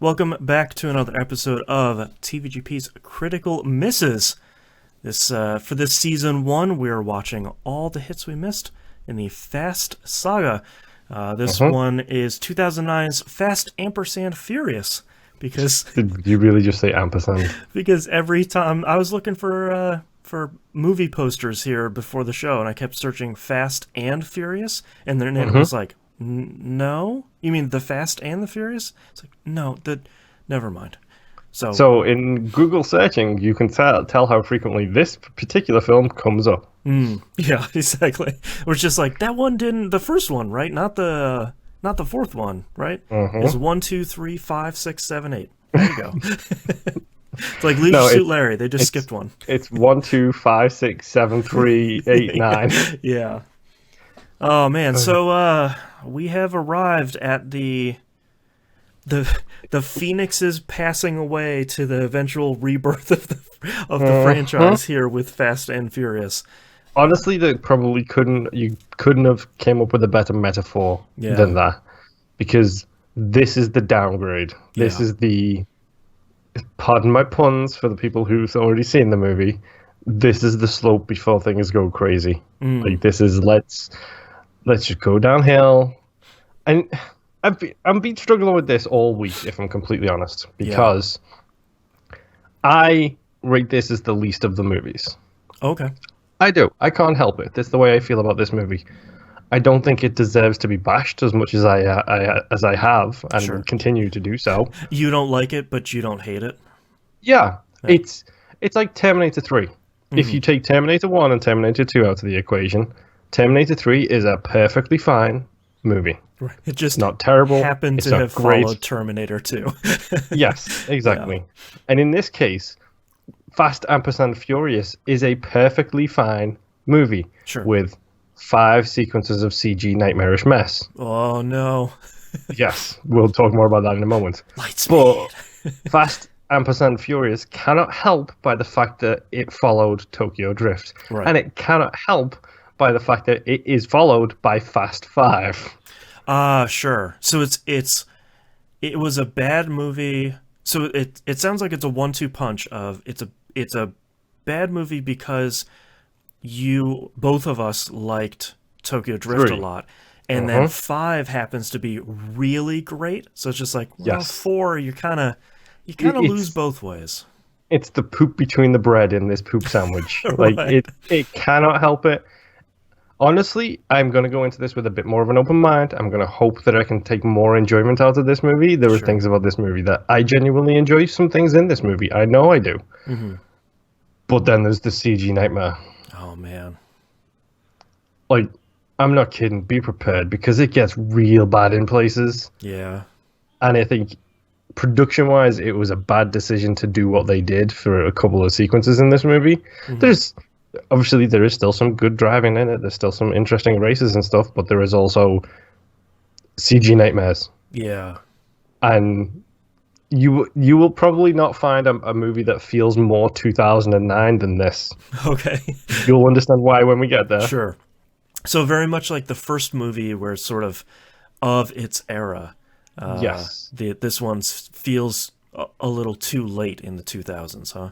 Welcome back to another episode of TVGP's Critical Misses. For this season 1, we're watching all the hits we missed in the Fast saga. This one is 2009's Fast Ampersand Furious. Because did you really just say ampersand? Because every time I was looking for movie posters here before the show, and I kept searching Fast and Furious, and then it was like, no, you mean the Fast and the Furious? It's like, no, never mind. So in Google searching, you can tell how frequently this particular film comes up. Yeah, exactly. We're just like, that one didn't, the first one, right? Not the fourth one, right? It's 1, 2, 3, 5, 6, 7, 8. There you go. It's like Leisure Suit Larry. They just skipped one. It's 1, 2, 5, 6, 7, 3, 8, 9. Yeah. Oh man. So we have arrived at the Phoenix's passing away to the eventual rebirth of the franchise here with Fast and Furious. Honestly, you couldn't have came up with a better metaphor than that, because this is the downgrade. This is the, pardon my puns for the people who've already seen the movie, this is the slope before things go crazy. Like, this is let's just go downhill. And I've been struggling with this all week, if I'm completely honest, because I rate this as the least of the movies. Okay. I do. I can't help it. That's the way I feel about this movie. I don't think it deserves to be bashed as much as I have and continue to do so. You don't like it, but you don't hate it? Yeah. It's like Terminator 3. If you take Terminator 1 and Terminator 2 out of the equation, Terminator 3 is a perfectly fine movie. Right. It just not terrible. Happened to have followed Terminator 2. Yes, exactly. Yeah. And in this case, Fast Ampersand Furious is a perfectly fine movie with 5 sequences of CG nightmarish mess. Oh no. Yes, we'll talk more about that in a moment. Lightspeed. But Fast Ampersand Furious cannot help by the fact that it followed Tokyo Drift. Right. And it cannot help by the fact that it is followed by Fast 5. Sure. So it was a bad movie. So it sounds like it's a 1-2 punch of it's a bad movie because both of us liked Tokyo Drift 3. A lot, and then 5 happens to be really great. So it's just like, well, 4 you kind of lose both ways. It's the poop between the bread in this poop sandwich. Like it cannot help it. Honestly, I'm going to go into this with a bit more of an open mind. I'm going to hope that I can take more enjoyment out of this movie. There are things about this movie that I genuinely enjoy. Some things in this movie, I know I do. But then there's the CG nightmare. Oh, man. Like, I'm not kidding. Be prepared, because it gets real bad in places. Yeah. And I think, production-wise, it was a bad decision to do what they did for a couple of sequences in this movie. Obviously, there is still some good driving in it. There's still some interesting races and stuff, but there is also CG nightmares. Yeah. And you will probably not find a movie that feels more 2009 than this. Okay. You'll understand why when we get there. Sure. So very much like the first movie, where it's sort of its era. Yes. This one feels a little too late in the 2000s, huh?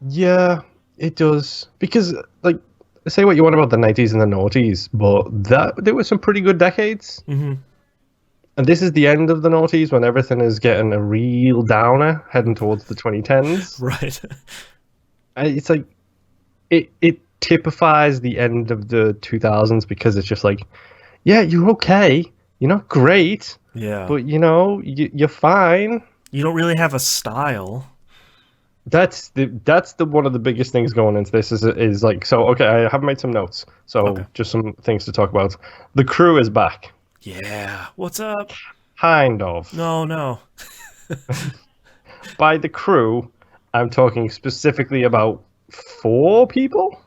Yeah. It does, because, like, say what you want about the 90s and the noughties, but there were some pretty good decades. And this is the end of the noughties, when everything is getting a real downer, heading towards the 2010s. Right. It's like, it typifies the end of the 2000s, because it's just like, yeah, you're okay. You're not great. Yeah. But, you're fine. You don't really have a style. That's the one of the biggest things going into this is like, so okay, I have made some notes, so just some things to talk about. The crew is back. Yeah, what's up? Kind of. No. By the crew, I'm talking specifically about 4 people.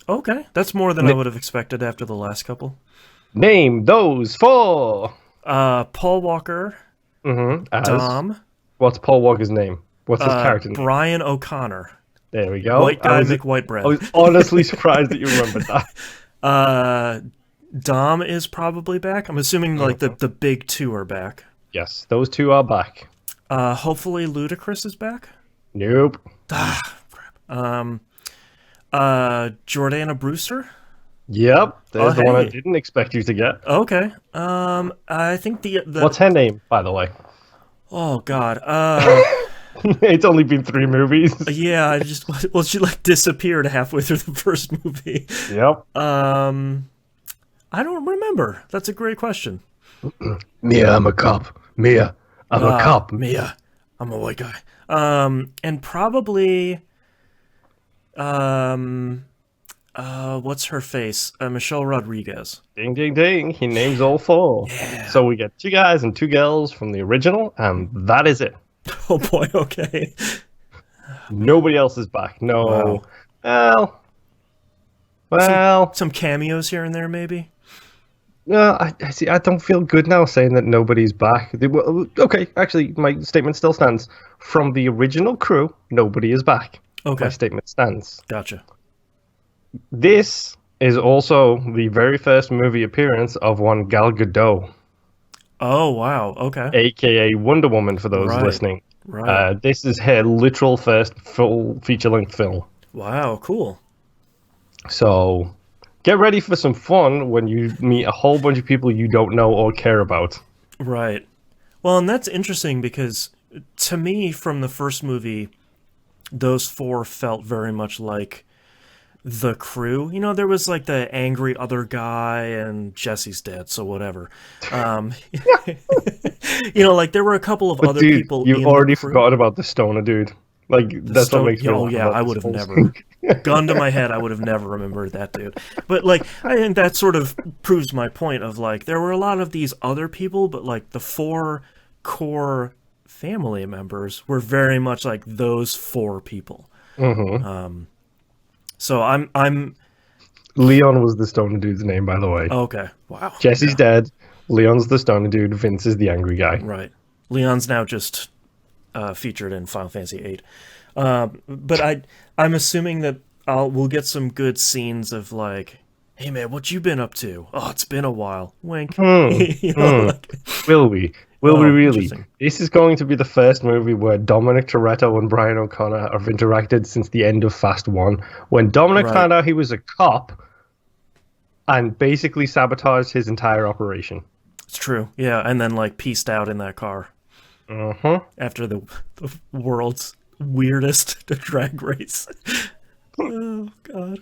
Okay, that's more than I would have expected after the last couple. Name those 4. Paul Walker. Dom. What's Paul Walker's name? What's his character name? Brian O'Connor. There we go. White guy, make white bread. I was honestly surprised that you remembered that. Dom is probably back. I'm assuming like the big 2 are back. Yes, those 2 are back. Hopefully Ludacris is back. Nope. Ah, crap. Jordana Brewster. Yep, Oh, there's the one I hey. didn't expect you to get. Okay. I think the What's her name, by the way? oh God. It's only been 3 movies. Yeah. I just well, she like disappeared halfway through the first movie. Yep. I don't remember. That's a great question. Mia, I'm a cop. Mia, I'm a cop. Mia, I'm a white guy. And probably, what's her face? Michelle Rodriguez. Ding, ding, ding. He names all 4. Yeah. So we get 2 guys and 2 girls from the original, and that is it. Oh boy. Okay. Nobody else is back. No. Wow. Well. Some cameos here and there, maybe. I see. I don't feel good now saying that nobody's back. Okay, actually, my statement still stands. From the original crew, nobody is back. Okay. My statement stands. Gotcha. This is also the very first movie appearance of one Gal Gadot, Oh wow. Okay. aka Wonder Woman, for those Right. listening. Right. This is her literal first full feature-length film. Wow. Cool. So get ready for some fun when you meet a whole bunch of people you don't know or care about. Right. Well, and that's interesting because to me, from the first movie, those 4 felt very much like the crew. You know, there was like the angry other guy, and Jesse's dead, so whatever. You know, like there were a couple of But other dude, people. you've in already the crew. forgotten about the stoner dude. Like that's what makes me Oh laugh yeah, about I this would have whole never. thing. Gun to my head, I would have never remembered that dude. But like, I think that sort of proves my point of like there were a lot of these other people, but like the 4 core family members were very much like those 4 people. Mm-hmm. So I'm Leon was the stoner dude's name, by the way. okay. Wow. Jesse's dead. Leon's the stoner dude. Vince is the angry guy. Right. Leon's now just featured in Final Fantasy VIII. But I'm assuming that we'll get some good scenes of like, hey man, what you been up to? Oh, it's been a while. Wink. You know, like, Will we? Will we really? interesting. This is going to be the first movie where Dominic Toretto and Brian O'Connor have interacted since the end of Fast 1. When Dominic Right. found out he was a cop and basically sabotaged his entire operation. It's true. Yeah, and then like pieced out in that car Uh-huh. after the world's weirdest drag race. Oh god.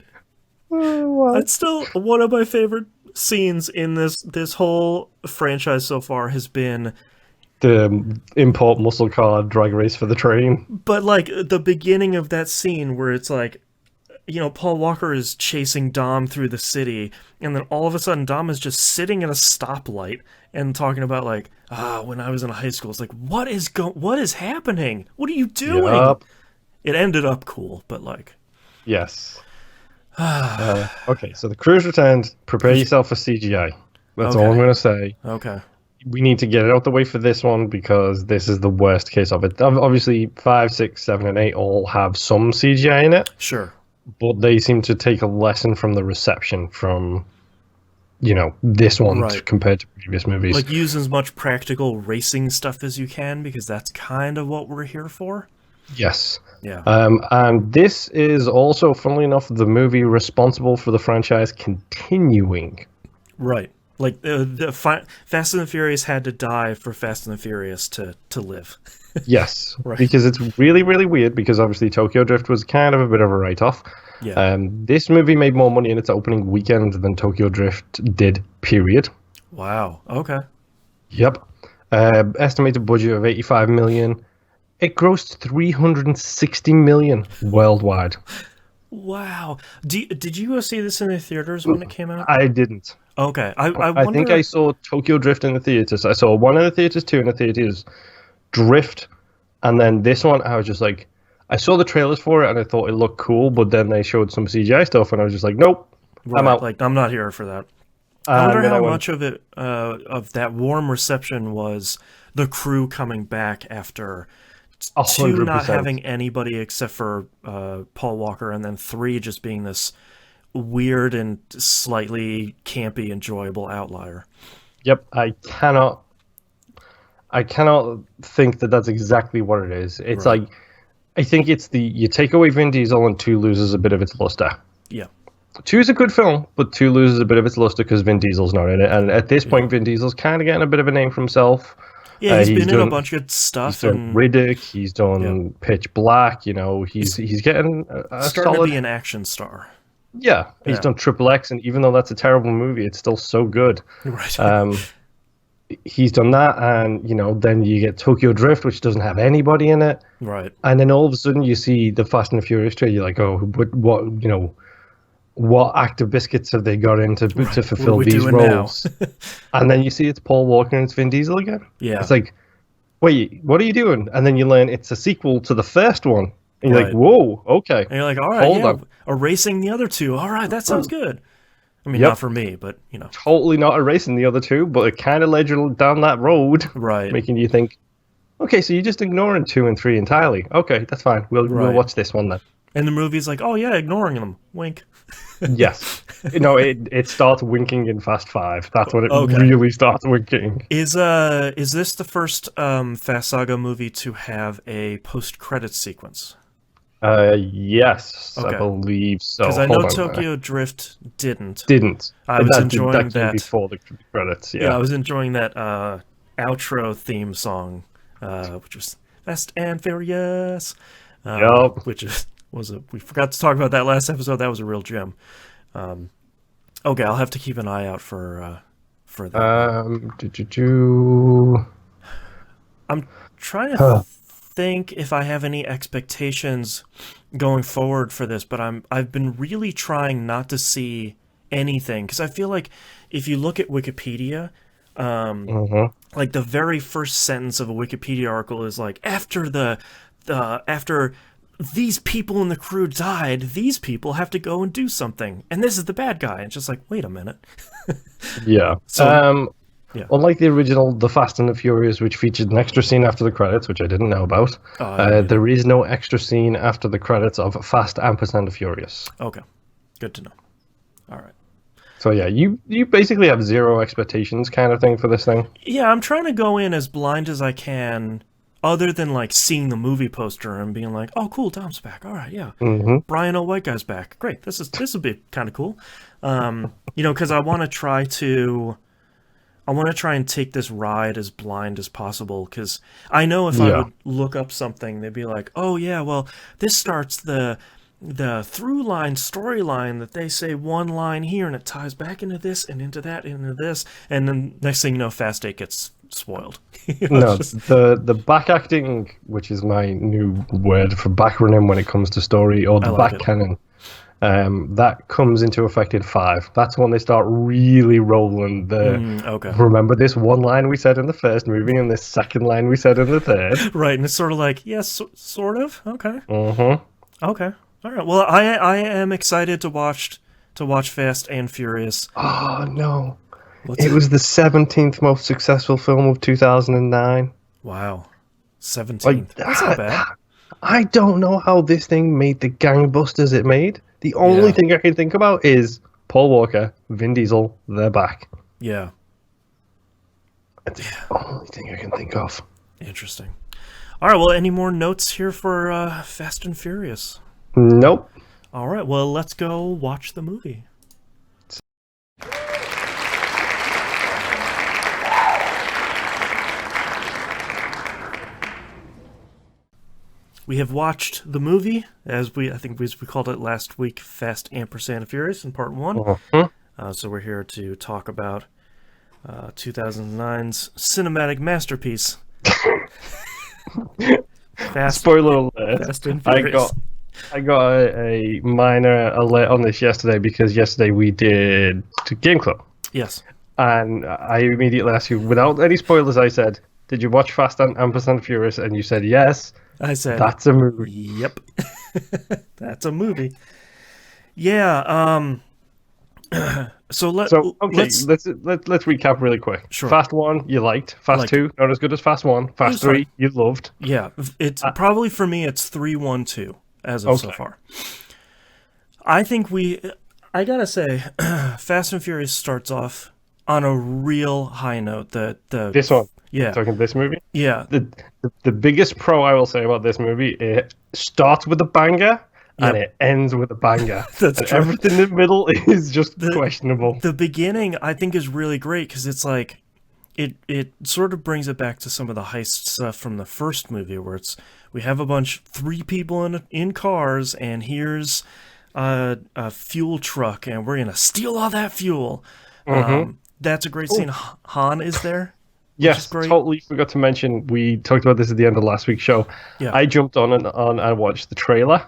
That's still one of my favorite scenes in this whole franchise so far has been The import muscle car drag race for the train. but like the beginning of that scene where it's like, you know, Paul Walker is chasing Dom through the city, and then all of a sudden Dom is just sitting at a stoplight and talking about like, when I was in high school. It's like, what is happening? What are you doing? Yup. It ended up cool, but like, Yes. Okay, so the crew's returned. Prepare yourself for CGI. That's all Okay. I'm going to say. okay. We need to get it out the way for this one because this is the worst case of it. Obviously, 5, 6, 7, and 8 all have some CGI in it, Sure. but they seem to take a lesson from the reception from, this one Right. compared to previous movies. Like use as much practical racing stuff as you can because that's kind of what we're here for. Yes. Yeah. And this is also, funnily enough, the movie responsible for the franchise continuing. Right. Like Fast and the Furious had to die for Fast and the Furious to live. Yes, Right. because it's really, really weird because obviously Tokyo Drift was kind of a bit of a write-off. Yeah. This movie made more money in its opening weekend than Tokyo Drift did, period. Wow. Okay. Yep. Estimated budget of 85 million. It grossed 360 million worldwide. Wow. Did you go see this in the theaters when it came out? I didn't. Okay. I I wonder. think I saw Tokyo Drift in the theaters. I saw one in the theaters, two in the theaters, Drift, and then this one. I was just like, I saw the trailers for it and I thought it looked cool, but then they showed some CGI stuff and I was just like, nope, Right, I'm out. Like I'm not here for that. And I wonder then how went- much of it of that warm reception was the crew coming back after 2 not 100%. having anybody except for Paul Walker, and then 3 just being this weird and slightly campy, enjoyable outlier. Yep, I cannot. I cannot think that that's exactly what it is. It's Right. like, I think it's you take away Vin Diesel and 2 loses a bit of its luster. Yeah. 2 is a good film, but 2 loses a bit of its luster because Vin Diesel's not in it. And at this point, Vin Diesel's kind of getting a bit of a name for himself. Yeah, he's been in a bunch of stuff. He's done Riddick, he's done Pitch Black, you know, he's getting a starting solid... to be an action star. Yeah, he's done Triple X, and even though that's a terrible movie, it's still so good. Right. He's done that, and, you know, then you get Tokyo Drift, which doesn't have anybody in it. Right. And then all of a sudden you see the Fast and the Furious trailer, you're like, oh, what you know, what actor biscuits have they got in to fulfill these roles? And then you see it's Paul Walker and it's Vin Diesel again. Yeah. It's like, wait, what are you doing? And then you learn it's a sequel to the first one. And you're like, whoa, okay. And you're like, all right, hold on. Erasing the other 2. All right, that sounds good. I mean, not for me, but, you know. Totally not erasing the other 2, but it kind of led you down that road. Right. Making you think, okay, so you're just ignoring 2 and 3 entirely. Okay, that's fine. We'll watch this one then. And the movie's like, oh, yeah, ignoring them. Wink. Yes. No, it starts winking in Fast 5. That's when it really starts winking. Is this the first Fast Saga movie to have a post-credits sequence? Yes, I believe so. Because I know Tokyo Drift didn't. I was enjoying that before the credits. Yeah, I was enjoying that outro theme song, which was Fast and Furious. Which we forgot to talk about that last episode. That was a real gem. Okay, I'll have to keep an eye out for that. I'm trying to think if I have any expectations going forward for this, but I've been really trying not to see anything, because I feel like if you look at Wikipedia, like the very first sentence of a Wikipedia article is like, after after these people in the crew died, these people have to go and do something, and this is the bad guy. It's just like, wait a minute. Yeah. So, unlike the original The Fast and the Furious, which featured an extra scene after the credits, which I didn't know about, there is no extra scene after the credits of Fast ampersand the Furious. Okay. Good to know. All right. So yeah, you basically have zero expectations kind of thing for this thing. Yeah, I'm trying to go in as blind as I can, other than like seeing the movie poster and being like, oh cool, Dom's back. All right, yeah. Brian O. White Guy's back. Great. This will be kind of cool. You know, because I want to try and take this ride as blind as possible, because I know if I would look up something, they'd be like, oh yeah, well, this starts the through line storyline that they say one line here and it ties back into this and into that and into this, and then next thing you know, Fast 8 gets spoiled. The back acting, which is my new word for backrunning when it comes to story, or the back canon, that comes into effect in 5. That's when they start really rolling remember this one line we said in the first movie and this second line we said in the third. Right, and it's sort of like, yes, sort of. Okay. Okay. All right. Well, I am excited to watch Fast and Furious. Oh no. It was the 17th most successful film of 2009. Wow. 17th. That's not bad. I don't know how this thing made the gangbusters it made. The only thing I can think about is Paul Walker, Vin Diesel, they're back. Yeah. That's the only thing I can think of. Interesting. All right, well, any more notes here for Fast and Furious? Nope. All right, well, let's go watch the movie. We have watched the movie, as I think we called it last week, Fast ampersand Furious in part 1. So we're here to talk about 2009's cinematic masterpiece. Spoiler alert. Fast and Furious. I got a minor alert on this yesterday, because yesterday we did Game Club. Yes. And I immediately asked you, without any spoilers, I said, did you watch Fast and ampersand Furious? And you said yes. I said, that's a movie. Yep. That's a movie. Yeah. So let's recap really quick. Sure. Fast 1 you liked. Fast 2 not as good as Fast 1. Fast 3 you loved. Yeah, it's probably for me it's 3-1-2 as of so far. I think I gotta say, Fast and Furious starts off on a real high note. This one. Yeah. Talking this movie. Yeah. The biggest pro I will say about this movie, it starts with a banger and Yep. it ends with a banger. That's and true. everything in the middle is just questionable. The beginning, I think, is really great because it's like it sort of brings it back to some of the heist stuff from the first movie, where we have three people in cars, and here's a fuel truck, and we're gonna steal all that fuel. That's a great scene. Han is there. Yes, totally forgot to mention. We talked about this at the end of last week's show. Yeah. I jumped on and watched the trailer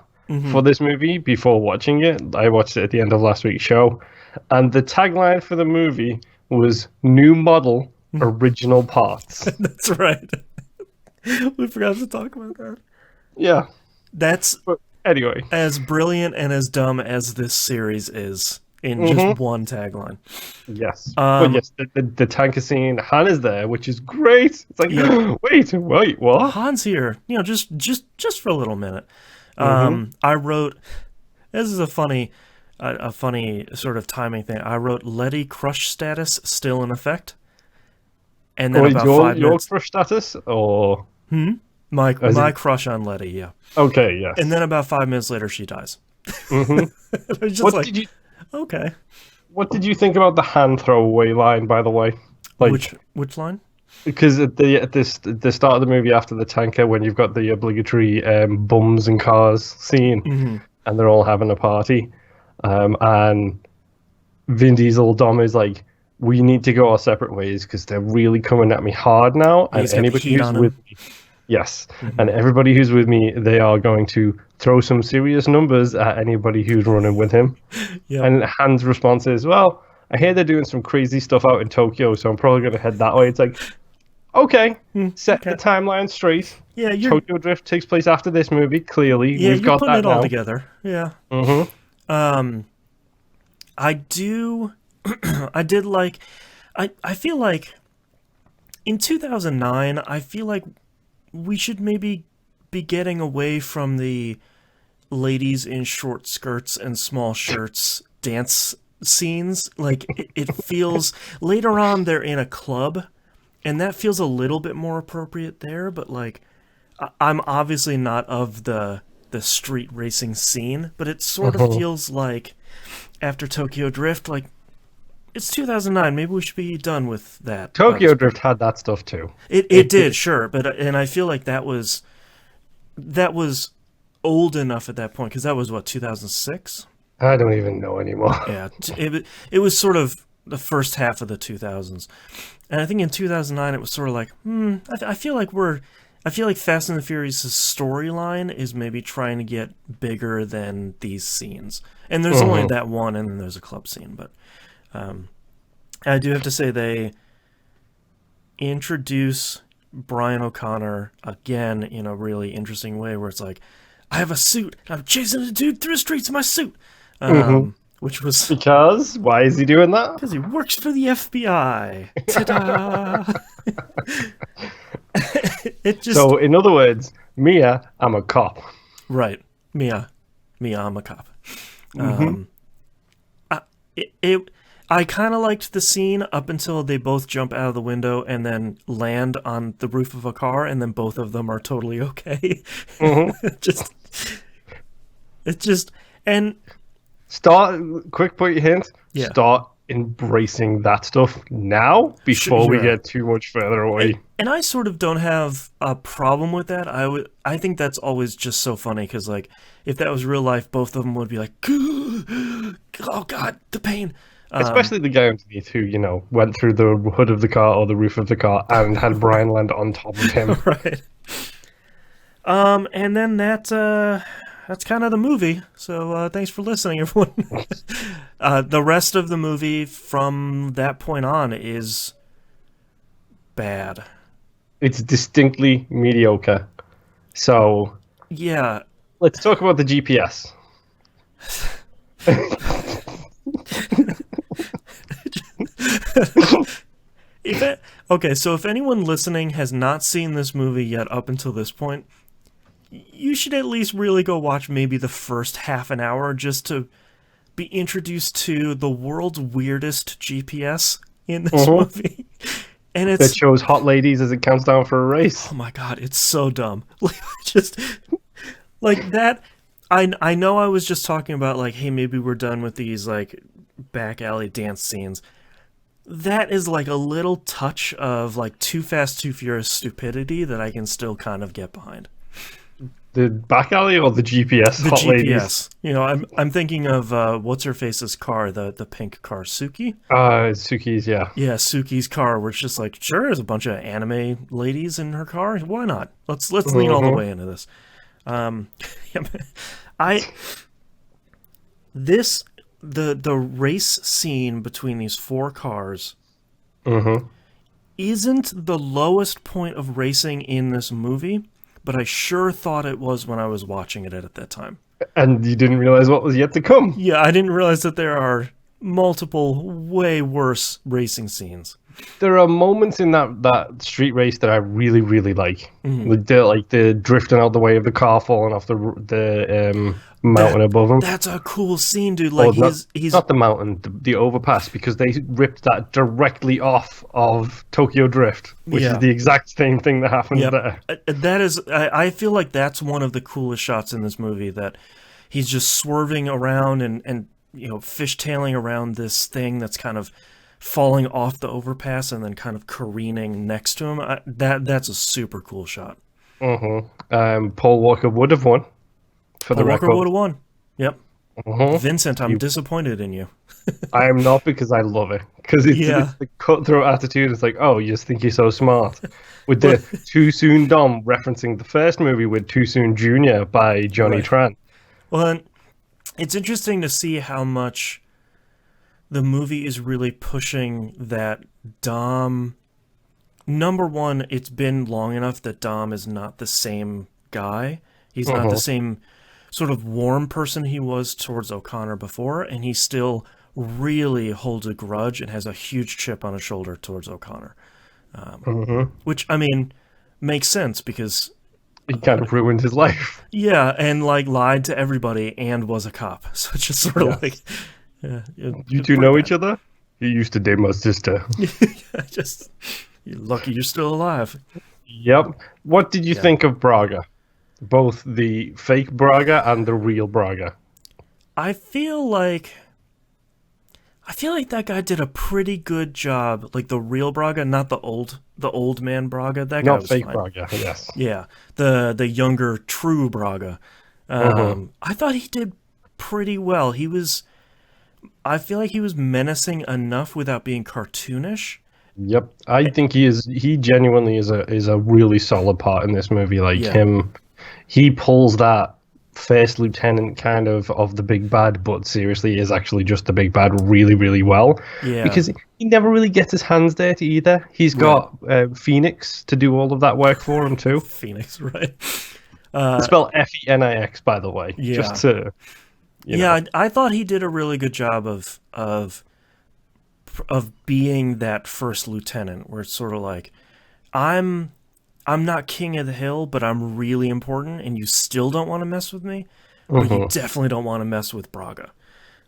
for this movie before watching it. I watched it at the end of last week's show, and the tagline for the movie was "New model, original parts." That's right. We forgot to talk about that. Yeah. But anyway, as brilliant and as dumb as this series is in just one tagline. Yes. But yes, the tanker scene, Han is there, which is great. It's like, wait, what? Han's here, just for a little minute. I wrote, this is a funny sort of timing thing. I wrote Letty crush status still in effect. And then about 5 minutes. Your crush status? Or? My crush on Letty, yeah. Okay, yes. And then about 5 minutes later, she dies. Okay. What did you think about the hand throwaway line, by the way? Which line? Because at the start of the movie, after the tanker, when you've got the obligatory bums and cars scene, and they're all having a party, and Vin Diesel Dom is like, we need to go our separate ways because they're really coming at me hard now, and anybody who's with me, and everybody who's with me, they are going to throw some serious numbers at anybody who's running with him. And Han's response is, well, I hear they're doing some crazy stuff out in Tokyo, so I'm probably going to head that way. It's like, okay, set the timeline straight. Yeah, Tokyo Drift takes place after this movie, clearly. Yeah, We've got putting that it now. all together. Yeah. I did like, I feel like in 2009, I feel like we should maybe be getting away from the ladies in short skirts and small shirts dance scenes. Like, it feels, later on they're in a club, and that feels a little bit more appropriate there, but like, I'm obviously not of the street racing scene, but it sort of feels like after Tokyo Drift, like, it's 2009. Maybe we should be done with that. Tokyo Drift had that stuff too. It did, sure, and I feel like that was old enough at that point, because that was what, 2006. I don't even know anymore. Yeah, it was sort of the first half of the 2000s, and I think in 2009 it was sort of like, I feel like Fast and the Furious' storyline is maybe trying to get bigger than these scenes, and there's only that one, and then there's a club scene, but. I do have to say they introduce Brian O'Connor again in a really interesting way, where it's like, I have a suit, I'm chasing a dude through the streets in my suit, which was because why is he doing that? Because he works for the FBI. Ta-da! So in other words, Mia, I'm a cop. Right, Mia, I'm a cop. I kind of liked the scene up until they both jump out of the window and then land on the roof of a car, and then both of them are totally okay. And quick point hint. Yeah. Start embracing that stuff now before we get too much further away. And I sort of don't have a problem with that. I think that's always just so funny, because like, if that was real life, both of them would be like, oh God, the pain. Especially the guy underneath who, went through the hood of the car or the roof of the car and had Brian land on top of him. Right. And then that's kind of the movie. So thanks for listening, everyone. The rest of the movie from that point on is bad. It's distinctly mediocre. So yeah, let's talk about the GPS. So if anyone listening has not seen this movie yet up until this point, you should at least really go watch maybe the first half an hour just to be introduced to the world's weirdest GPS in this movie. And that shows hot ladies as it counts down for a race. Oh my god, it's so dumb. Just like that. I know I was just talking about like, hey, maybe we're done with these like back alley dance scenes. That is like a little touch of like Too Fast, Too Furious stupidity that I can still kind of get behind. The back alley or the GPS The hot GPS. ladies? You know, I'm thinking of what's her face's car, the pink car, Suki. Suki's, yeah. Yeah, Suki's car, where it's just like, sure, there's a bunch of anime ladies in her car. Why not? Let's lean all the way into this. The race scene between these four cars isn't the lowest point of racing in this movie, but I sure thought it was when I was watching it at that time. And you didn't realize what was yet to come. Yeah, I didn't realize that there are multiple way worse racing scenes. There are moments in that street race that I really, really like. Like the drifting out the way of the car falling off the mountain above them. That's a cool scene, dude. Like he's not the mountain, the overpass, because they ripped that directly off of Tokyo Drift, which is the exact same thing that happens there. That is, I feel like that's one of the coolest shots in this movie. That he's just swerving around and you know, fishtailing around this thing that's kind of falling off the overpass and then kind of careening next to him. That's a super cool shot. Paul Walker would have won. Paul Walker would have won. Yep. Vincent, I'm disappointed in you. I am not, because I love it. Because it's the cutthroat attitude. It's like, oh, you just think you're so smart. With the Too Soon Dom referencing the first movie with Too Soon Jr. by Johnny Tran. Well, it's interesting to see how much the movie is really pushing that Dom. Number one, it's been long enough that Dom is not the same guy. He's not the same sort of warm person he was towards O'Connor before, and he still really holds a grudge and has a huge chip on his shoulder towards O'Connor. Which, I mean, makes sense because he kind of ruined his life. Yeah, and like lied to everybody and was a cop. So it's just sort of like... Yeah, you two know each other? You used to date my sister. You're lucky you're still alive. Yep. What did you think of Braga? Both the fake Braga and the real Braga. I feel like that guy did a pretty good job. Like the real Braga, not the old man Braga. That guy was fake fine. Braga. Yes. Yeah, the younger true Braga. I thought he did pretty well. I feel like he was menacing enough without being cartoonish. Yep, I think he genuinely is a really solid part in this movie. Like him, he pulls that first lieutenant kind of the big bad, but seriously is actually just the big bad really, really well. Yeah. Because he never really gets his hands dirty either. He's got Phoenix to do all of that work for him too. Phoenix, right? Spell Fenix, by the way. Yeah. Just to... You know. I thought he did a really good job of being that first lieutenant, where it's sort of like, I'm not king of the hill, but I'm really important, and you still don't want to mess with me, but you definitely don't want to mess with Braga.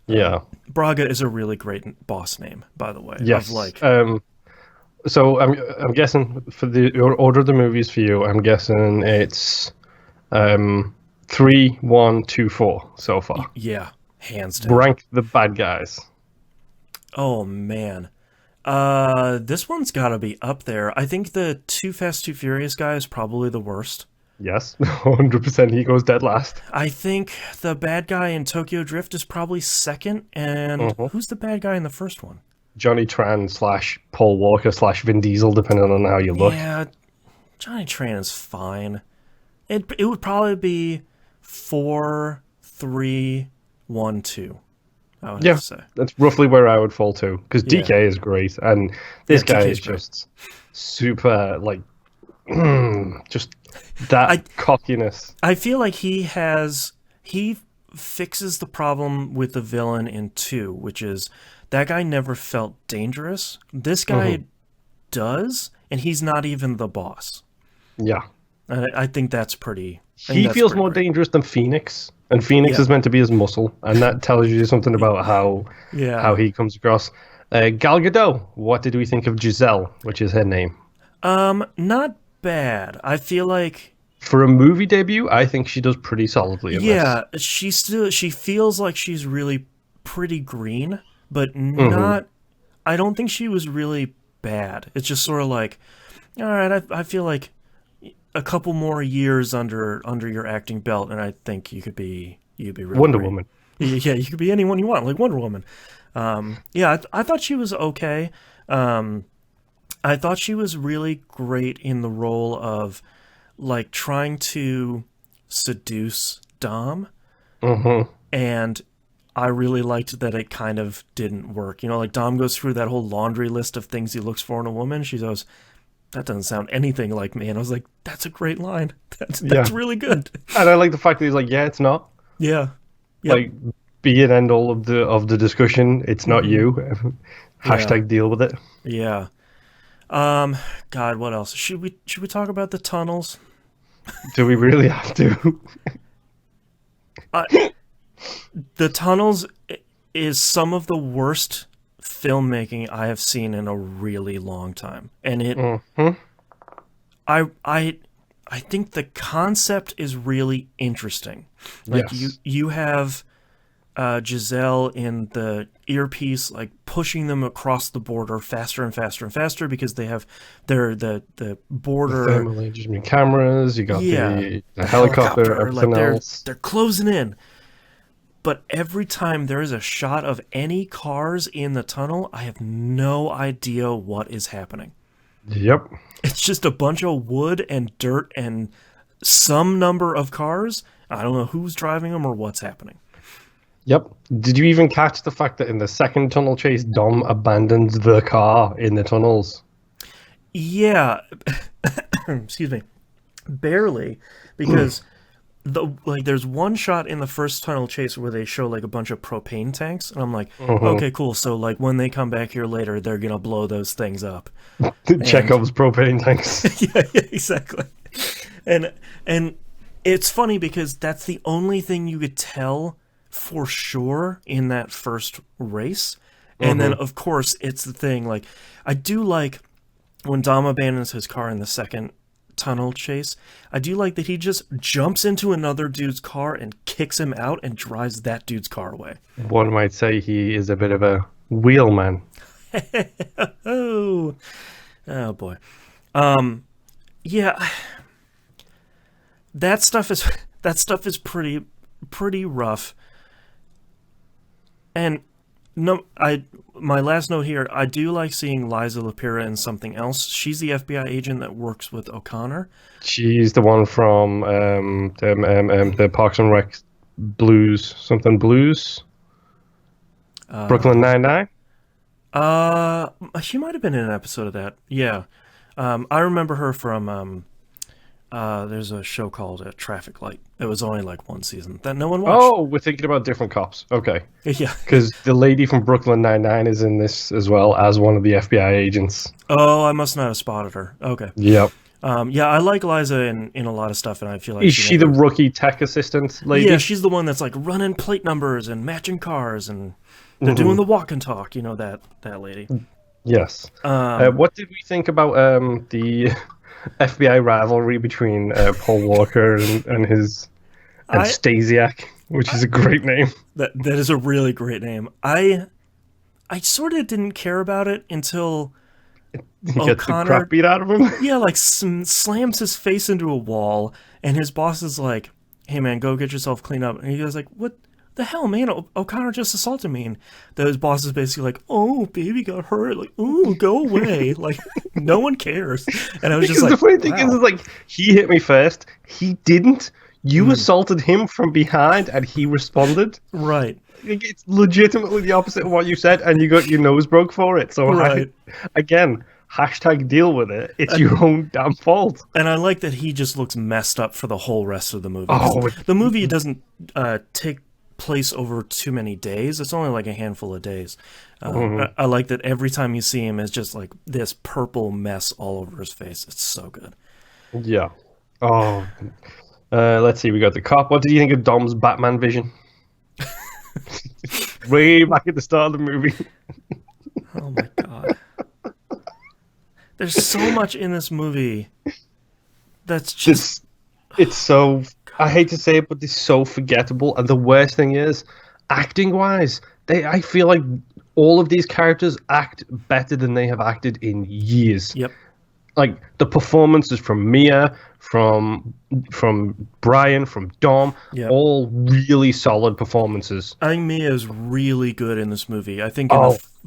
Yeah, Braga is a really great boss name, by the way. Yes. So I'm guessing for the order of the movies for you, I'm guessing it's 3, 1, 2, 4 so far. Yeah, hands down. Rank the bad guys. Oh man, this one's got to be up there. I think the Too Fast, Too Furious guy is probably the worst. Yes, 100%. He goes dead last. I think the bad guy in Tokyo Drift is probably second. And who's the bad guy in the first one? Johnny Tran / Paul Walker / Vin Diesel, depending on how you look. Yeah, Johnny Tran is fine. It would probably be 4, 3, 1, 2. I would have to say. That's roughly where I would fall to. Because DK is great, and this guy is just super, like, just that cockiness. I feel like he fixes the problem with the villain in 2, which is that guy never felt dangerous. This guy does, and he's not even the boss. Yeah. And I think that's pretty... He feels more dangerous than Phoenix, and Phoenix is meant to be his muscle, and that tells you something about how he comes across. Gal Gadot, what did we think of Giselle, which is her name? Not bad. I feel like For a movie debut, I think she does pretty solidly in this. she feels like she's really pretty green, but Mm-hmm. not. I don't think she was really bad. It's just sort of like, all right, I feel like a couple more years under your acting belt, and I think you'd be really Wonder great. Woman. Yeah, you could be anyone you want, like Wonder Woman. Yeah, I thought she was okay. I thought she was really great in the role of like trying to seduce Dom, Mm-hmm. and I really liked that it kind of didn't work. You know, like Dom goes through that whole laundry list of things he looks for in a woman. She goes, "That doesn't sound anything like me," and I was like, "That's a great line. That's really good." And I like the fact that he's like, yeah, it's not. Yeah, yep. Like, be an end all of the discussion. It's not you. Hashtag deal with it. Yeah. God, what else? Should we talk about the tunnels? Do we really have to? The tunnels is some of the worst filmmaking I have seen in a really long time, and it. Mm-hmm. I think the concept is really interesting. Like Yes. you have Giselle in the earpiece, like pushing them across the border faster and faster and faster because they have the border Thermal engagement cameras. You got the helicopter. like Everything else. they're closing in. But every time there is a shot of any cars in the tunnel, I have no idea what is happening. Yep. It's just a bunch of wood and dirt and some number of cars. I don't know who's driving them or what's happening. Yep. Did you even catch the fact that in the second tunnel chase, Dom abandons the car in the tunnels? Yeah. Excuse me. Barely, because there's one shot in the first tunnel chase where they show like a bunch of propane tanks, and I'm like, okay, cool. So like when they come back here later, they're gonna blow those things up. Chekhov's propane tanks. yeah, exactly. And it's funny because that's the only thing you could tell for sure in that first race. And then of course it's the thing, like I do like when Dom abandons his car in the second tunnel chase, I do like that he just jumps into another dude's car and kicks him out and drives that dude's car away. One might say he is a bit of a wheelman. Oh boy. Yeah. That stuff is pretty rough. And my last note here, I do like seeing Liza Lapira in something else. She's the FBI agent that works with O'Connor. She's the one from the Parks and Rec Blues, something Blues. Brooklyn Nine-Nine? She might have been in an episode of that. Yeah. I remember her from there's a show called Traffic Light. It was only like one season that no one watched. Oh, we're thinking about different cops. Okay. Yeah. Because the lady from Brooklyn Nine-Nine is in this as well as one of the FBI agents. Oh, I must not have spotted her. Okay. Yep. Yeah, I like Liza in a lot of stuff, and I feel like Is she the rookie tech assistant lady? Yeah, she's the one that's like running plate numbers and matching cars, and they're doing the walk and talk. You know that lady. Yes. What did we think about the FBI rivalry between Paul Walker and his Stasiak, which is a great name. That is a really great name. I sort of didn't care about it until he gets the crap beat out of him. Yeah, like slams his face into a wall, and his boss is like, "Hey man, go get yourself cleaned up." And he goes like, "What the hell, man? O'Connor just assaulted me." And his boss is basically like, "Oh, baby got hurt. Like, ooh, go away." Like, no one cares. And I was just like, the funny thing is like, he hit me first. He didn't. You assaulted him from behind, and he responded. Right. It's legitimately the opposite of what you said, and you got your nose broke for it. So, right. Again, hashtag deal with it. It's your own damn fault. And I like that he just looks messed up for the whole rest of the movie. Oh, the movie doesn't take place over too many days. It's only like a handful of days. I like that every time you see him is just like this purple mess all over his face. It's so good. Yeah. Oh. Let's see. We got the cop. What did you think of Dom's Batman vision? Way back at the start of the movie. Oh my god. There's so much in this movie that's just... It's so, I hate to say it, but it's so forgettable. And the worst thing is, acting wise, I feel like all of these characters act better than they have acted in years. Yep. Like the performances from Mia, from Brian, from Dom, Yep. all really solid performances. I think Mia is really good in this movie. I think.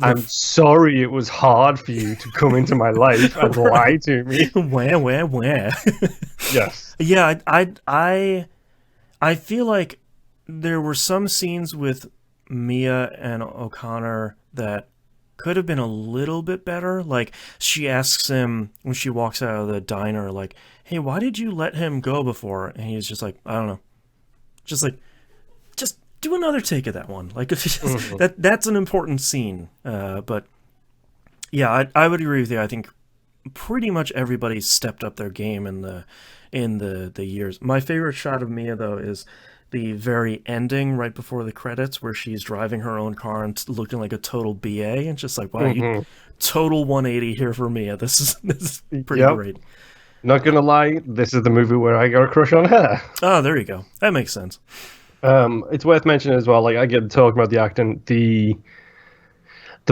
I'm sorry it was hard for you to come into my life and lie to me. Where? Yes. Yeah, I feel like there were some scenes with Mia and O'Connor that could have been a little bit better. Like, she asks him when she walks out of the diner, like, hey, why did you let him go before? And he's just like, I don't know. Just like, just do another take of that one. Like, if that's an important scene. But yeah, I would agree with you. I think pretty much everybody stepped up their game in the years. My favorite shot of Mia, though, is the very ending right before the credits, where she's driving her own car and looking like a total BA, and just like, wow, you total 180 here for Mia. This is pretty great. Not gonna lie, this is the movie where I got a crush on her. Oh, there you go. That makes sense. It's worth mentioning as well. Like, I get talking about the acting, the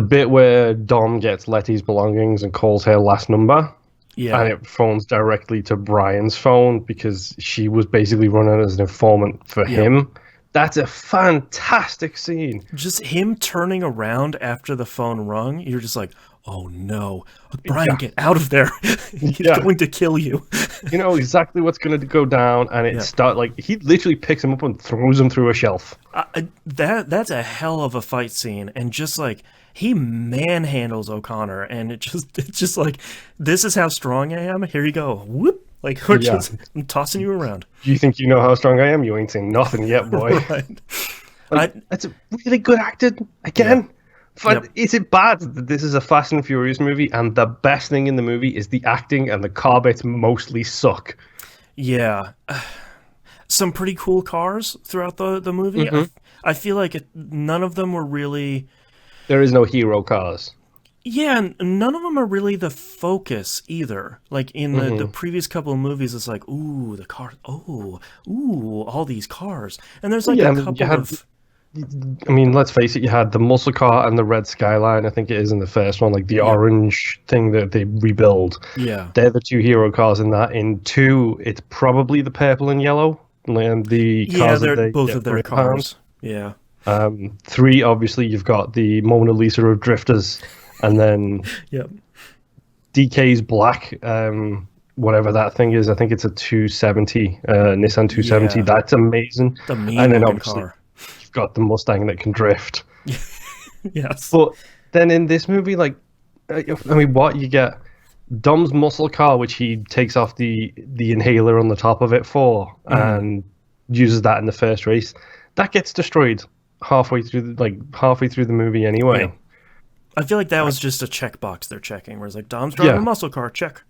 bit where Dom gets Letty's belongings and calls her last number. Yeah. And it phones directly to Brian's phone because she was basically running as an informant for him. That's a fantastic scene. Just him turning around after the phone rung, you're just like, oh no, Brian, get out of there. He's going to kill you. You know exactly what's going to go down, and he literally picks him up and throws him through a shelf. That's a hell of a fight scene, and just like, he manhandles O'Connor, and it's just like, this is how strong I am. Here you go. Whoop. Like, I'm tossing you around. You think you know how strong I am? You ain't seen nothing yet, boy. Right. That's really good acted. Again, but is it bad that this is a Fast and Furious movie, and the best thing in the movie is the acting, and the car bits mostly suck? Yeah. Some pretty cool cars throughout the movie. I feel like none of them were really... There is no hero cars. Yeah, and none of them are really the focus either. Like, in the previous couple of movies, it's like, ooh, the cars, all these cars. And there's like a couple of... I mean, let's face it, you had the muscle car and the red Skyline, I think it is in the first one, like the orange thing that they rebuild. Yeah. They're the two hero cars in that. In 2, it's probably the purple and yellow. And the cars they're both of their cars. Yeah. 3, obviously, you've got the Mona Lisa of drifters. And then DK's black, whatever that thing is, I think it's a 270, Nissan 270. Yeah. That's amazing. The mean and then obviously car. You've got the Mustang that can drift. Yes. But then in this movie, like, I mean, what you get? Dom's muscle car, which he takes off the inhaler on the top of it for, and uses that in the first race. That gets destroyed halfway through the movie anyway. Yeah. I feel like that was just a checkbox they're checking, where it's like, Dom's driving a muscle car, check.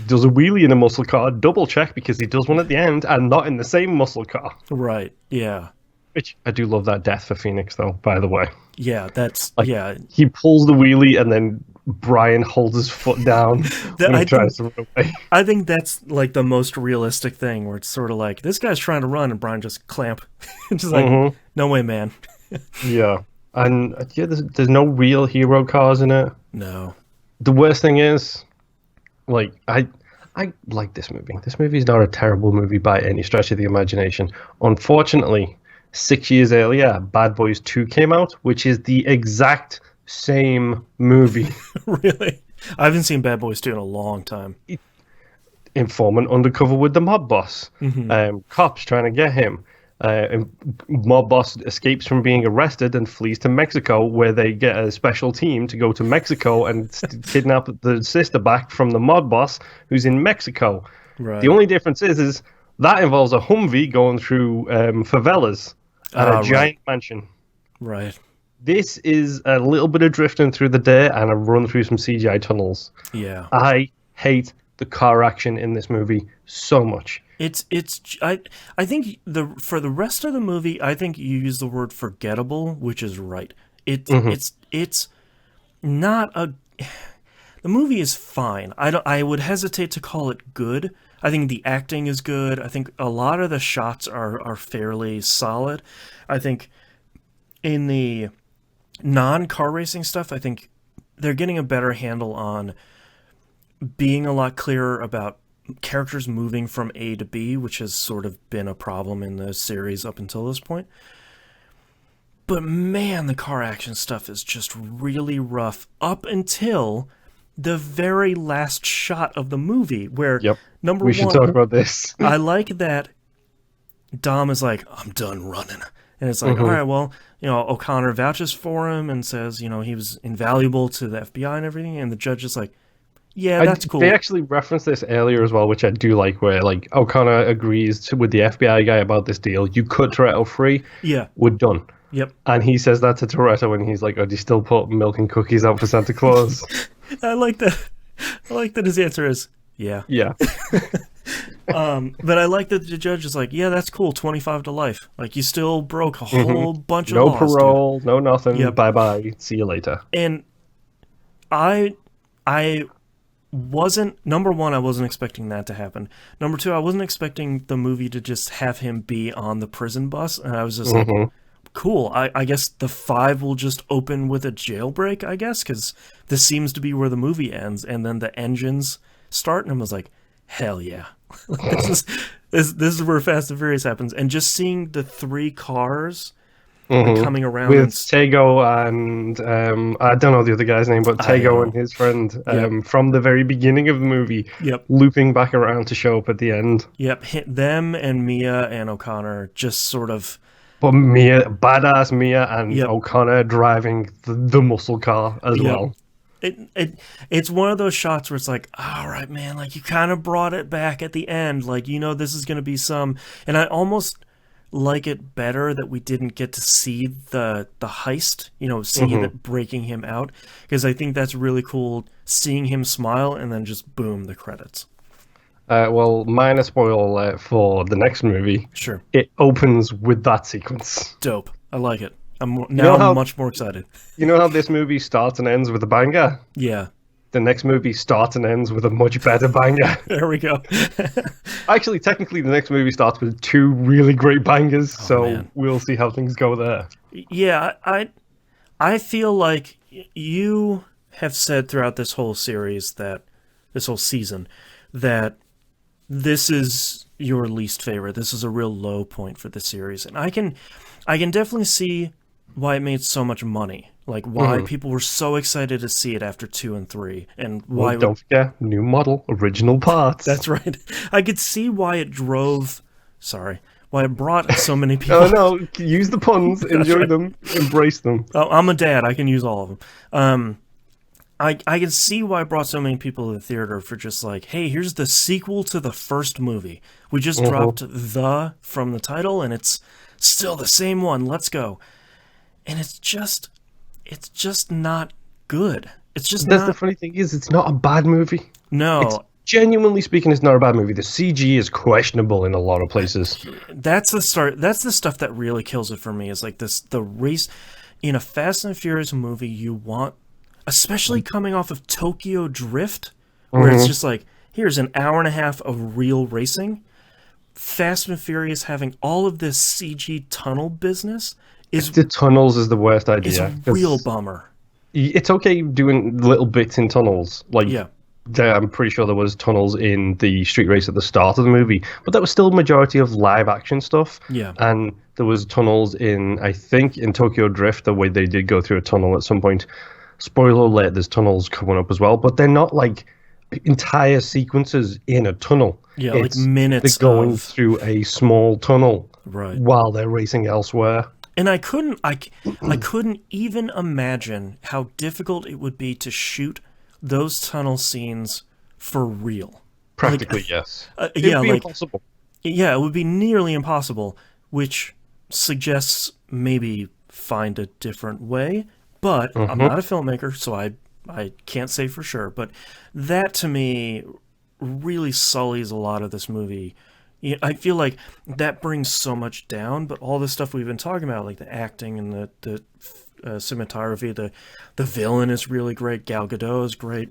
Does a wheelie in a muscle car, double check, because he does one at the end and not in the same muscle car. Right, yeah. Which, I do love that death for Phoenix, though, by the way. Yeah, that's, He pulls the wheelie and then Brian holds his foot down when he tries to run away. I think that's, like, the most realistic thing, where it's sort of like, this guy's trying to run and Brian just clamp. Just like, no way, man. Yeah. And there's no real hero cars in it. No. The worst thing is, like, I like this movie. This movie is not a terrible movie by any stretch of the imagination. Unfortunately, 6 years earlier, Bad Boys 2 came out, which is the exact same movie. Really? I haven't seen Bad Boys 2 in a long time. Informant undercover with the mob boss. Cops trying to get him. Mob boss escapes from being arrested and flees to Mexico, where they get a special team to go to Mexico and kidnap the sister back from the mob boss who's in Mexico. Right. The only difference is that involves a Humvee going through favelas and a giant mansion. Right. This is a little bit of drifting through the day and a run through some CGI tunnels. Yeah. I hate the car action in this movie so much. I think for the rest of the movie, I think you use the word forgettable, which is right. It's not a. The movie is fine. I would hesitate to call it good. I think the acting is good. I think a lot of the shots are fairly solid. I think in the non-car racing stuff, I think they're getting a better handle on being a lot clearer about characters moving from A to B, which has sort of been a problem in the series up until this point. But man, the car action stuff is just really rough up until the very last shot of the movie, where number one, we should talk about this. I like that Dom is like, I'm done running. And it's like, all right, well, O'Connor vouches for him and says, he was invaluable to the FBI and everything. And the judge is like, yeah, that's cool. They actually referenced this earlier as well, which I do like, where like O'Connor agrees with the FBI guy about this deal. You cut Toretto free. Yeah. We're done. Yep. And he says that to Toretto when he's like, oh, do you still put milk and cookies out for Santa Claus? I like that. I like that his answer is, yeah. Yeah. But I like that the judge is like, yeah, that's cool, 25 to life. Like, you still broke a whole bunch of laws. No parole, dude. No nothing. Yep. Bye-bye. See you later. And I wasn't, number one, I wasn't expecting that to happen. Number two, I wasn't expecting the movie to just have him be on the prison bus. And I was just like, cool. I guess the 5 will just open with a jailbreak, I guess, because this seems to be where the movie ends. And then the engines start, and I was like, hell yeah. this is where Fast and Furious happens. And just seeing the 3 cars coming around with Tego and I don't know the other guy's name, but Tego and his friend from the very beginning of the movie, looping back around to show up at the end. Yep, them and Mia and O'Connor just sort of. But badass Mia and O'Connor driving the muscle car as well. It's one of those shots where it's like, all right, man, like you kind of brought it back at the end, like this is going to be some, and I almost like it better that we didn't get to see the heist, see that breaking him out, because I think that's really cool, seeing him smile and then just boom, the credits. Well, minor spoiler alert for the next movie. Sure. It opens with that sequence. Dope. I like it. I'm much more excited. You know how this movie starts and ends with a banger? Yeah. The next movie starts and ends with a much better banger. There we go. Actually, technically, the next movie starts with 2 really great bangers, man. We'll see how things go there. Yeah, I feel like you have said throughout this whole series, this whole season, that this is your least favorite. This is a real low point for the series. And I can definitely see why it made so much money. Like, why people were so excited to see it after 2 and 3. And why... don't forget, new model, original parts. That's right. I could see why it why it brought so many people... Oh, no, use the puns, enjoy them, embrace them. Oh, I'm a dad, I can use all of them. I can see why it brought so many people to the theater for just like, hey, here's the sequel to the first movie. We just dropped the from the title, and it's still the same one. Let's go. And it's just not good. It's just That's the funny thing is, it's not a bad movie. No. Genuinely speaking, it's not a bad movie. The CG is questionable in a lot of places. That's the start. That's the stuff that really kills it for me, is like the race in a Fast and Furious movie. You want, especially coming off of Tokyo Drift, where it's just like, here's an hour and a half of real racing. Fast and Furious having all of this CG tunnel business is... The tunnels is the worst idea. It's a real bummer. It's okay doing little bits in tunnels. Like, I'm pretty sure there was tunnels in the street race at the start of the movie, but that was still majority of live action stuff. Yeah. And there was tunnels in, I think, in Tokyo Drift, the way they did go through a tunnel at some point. Spoiler alert, there's tunnels coming up as well, but they're not like entire sequences in a tunnel. Yeah, it's like minutes they're going through a small tunnel while they're racing elsewhere. And I couldn't even imagine how difficult it would be to shoot those tunnel scenes for real. Practically, yes. It would be impossible. Yeah, it would be nearly impossible, which suggests maybe find a different way. But I'm not a filmmaker, so I can't say for sure. But that, to me, really sullies a lot of this movie. I feel like that brings so much down, but all the stuff we've been talking about, like the acting and the cinematography. The villain is really great. Gal Gadot is great.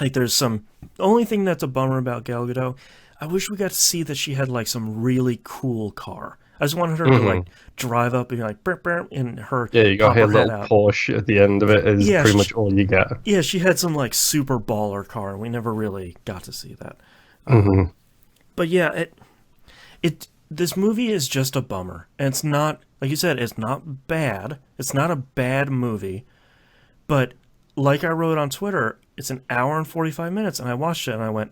Like, there's some... Only thing that's a bummer about Gal Gadot, I wish we got to see that she had, like, some really cool car. I just wanted her to, like, drive up and be like, burp, burp, and her... Yeah, you got her little Porsche at the end of it is pretty much all you get. Yeah, she had some, like, super baller car, and we never really got to see that. But yeah, this movie is just a bummer. And it's not, like you said, it's not bad. It's not a bad movie. But like I wrote on Twitter, it's an hour and 45 minutes, and I watched it and I went,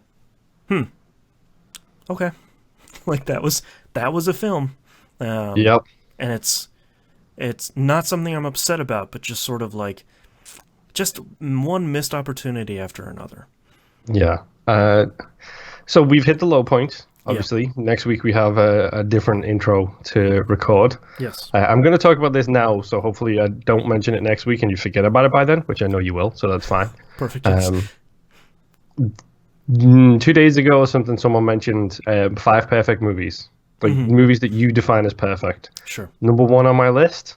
okay. Like, that was a film. Yep. And it's not something I'm upset about, but just sort of like, just one missed opportunity after another. Yeah. So we've hit the low point, obviously. Yeah. Next week we have a different intro to record. Yes. I'm going to talk about this now, so hopefully I don't mention it next week and you forget about it by then, which I know you will, so that's fine. Perfect. Yes. 2 days ago or something, someone mentioned 5 perfect movies. Like, movies that you define as perfect. Sure. Number 1 on my list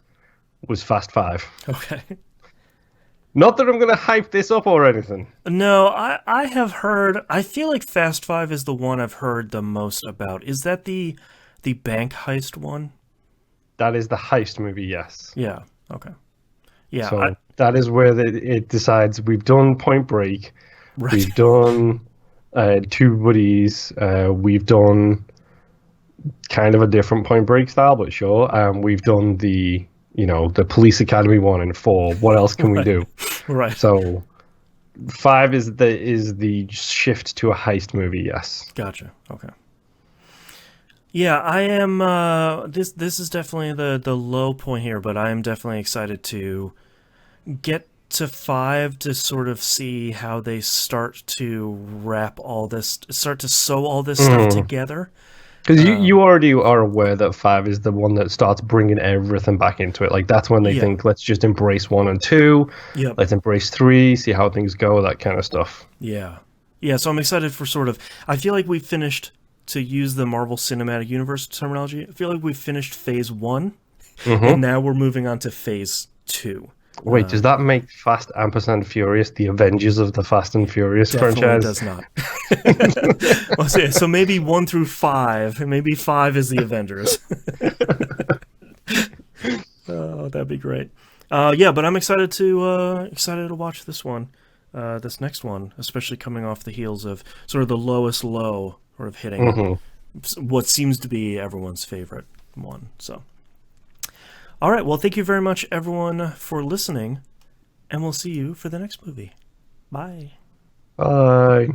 was Fast 5. Okay. Not that I'm going to hype this up or anything. No, I have heard... I feel like Fast 5 is the one I've heard the most about. Is that the bank heist one? That is the heist movie, yes. Yeah, okay. Yeah. So that is where it decides we've done Point Break. Right. We've done Two Buddies. We've done kind of a different Point Break style, but sure. We've done the Police Academy 1 and 4. What else can we do? Right. So 5 is the shift to a heist movie, yes. Gotcha. Okay. Yeah, I am this is definitely the low point here, but I am definitely excited to get to 5 to sort of see how they start to sew all this stuff together. Because you already are aware that 5 is the one that starts bringing everything back into it. Like, that's when they think, let's just embrace 1 and 2. Yep. Let's embrace 3, see how things go, that kind of stuff. Yeah. Yeah, so I'm excited for sort of... I feel like we finished, to use the Marvel Cinematic Universe terminology, I feel like we finished Phase 1, and now we're moving on to Phase 2. Wait, does that make Fast & Furious the Avengers of the Fast and Furious franchise? Does not. Well, so maybe 1 through 5, and maybe 5 is the Avengers. Oh, that'd be great. Yeah, but I'm excited to watch this one, this next one, especially coming off the heels of sort of the lowest low, sort of hitting what seems to be everyone's favorite one. So. All right, well, thank you very much, everyone, for listening, and we'll see you for the next movie. Bye. Bye.